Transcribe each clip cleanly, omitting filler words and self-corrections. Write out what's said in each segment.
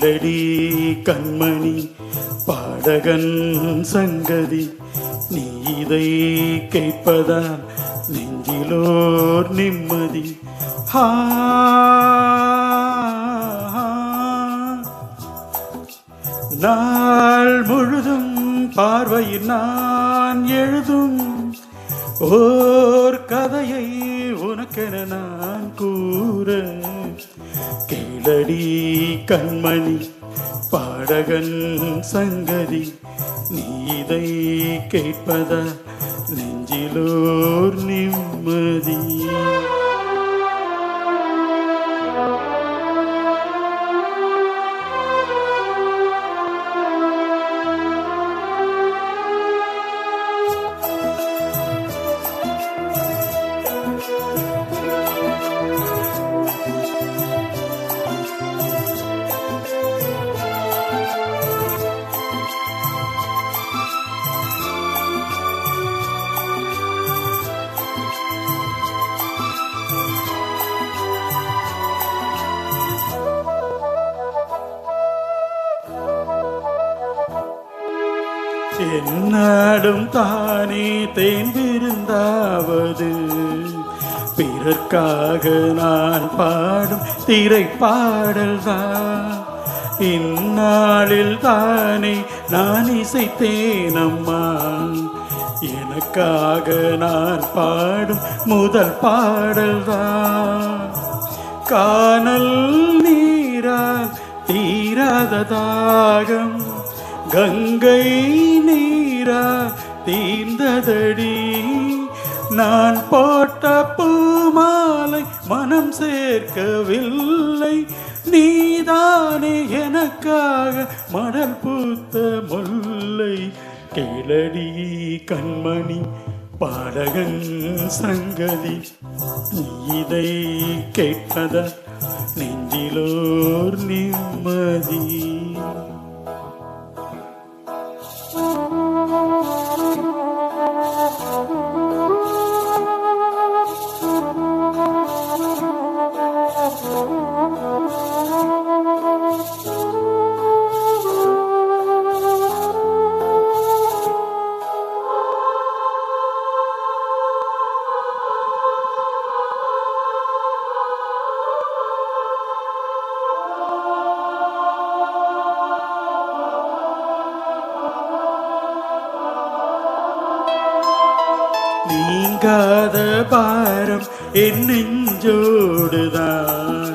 கேளடி கண்மணி பாடகன் சங்கதி, நீ இதை கேட்பதால் நெஞ்சிலோர் நிம்மதி. நாள் முழுதும் பார்வையில் நான் எழுதும் ஓர் கதையை உனக்கென நான் கூற, கேளடி கண்மணி பாடகன் சங்கதி, நீ இதை கேட்பதா நெஞ்சிலோர் நிம்மதி. என்னாலும் தானே தேர்ந்திருந்தாவது, பிறர்க்காக நான் பாடும் திரைப்பாடல்தான். இந்நாளில் தானே நான் இசைத்தேனம்மா, எனக்காக நான் பாடும் முதல் பாடல்தான். கானல் நீரால் தீராத தாகம், கங்கை நீரா தீர்ந்ததடி. நான் போட்ட பூமாலை மனம் சேர்க்கவில்லை, நீதானே எனக்காக மணல் பூத்த முல்லை. கேளடி கண்மணி பாடகன் சங்கதி, நீ இதை கேட்பதா நெஞ்சிலோர் நிம்மதி. நீங்காத பாரம் என் நெஞ்சோடுதான்,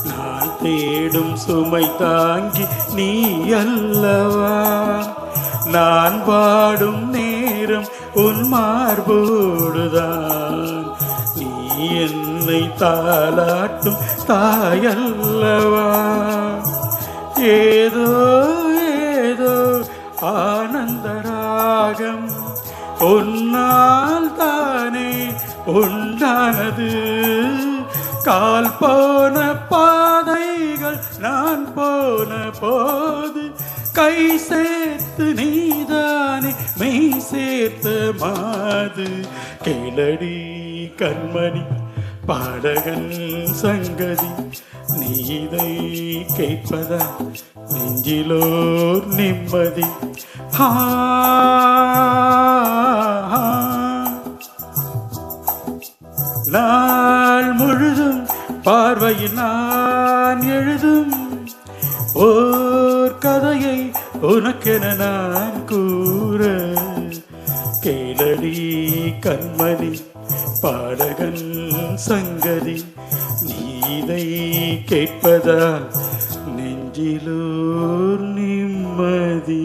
நான் தேடும் சுமை தாங்கி நீ அல்லவா. நான் பாடும் நேரம் உன் மார்போடுதான், நீ என்னை தாலாட்டும் தாயல்லவா. ஏதோ ஏதோ ஆனந்தராகம் உன்னால் தானே உண்டானது. கால் போன பாதைகள் நான் போன போது, கை சேர்த்து நீதானே மெய் சேர்த்த மாது. கேளடி கண்மணி பாடகன் சங்கதி, நீ இதை கேட்பதா நெஞ்சிலோர் நிம்மதி. நாள் முழுதும் பார்வையில் நான் எழுதும் ஓர் கதையை உனக்கென நான் கூற, கேளடி கண்மணி பாடகன் சங்கதி, நீ இதை கேட்பதால் நெஞ்சிலோர் நிம்மதி.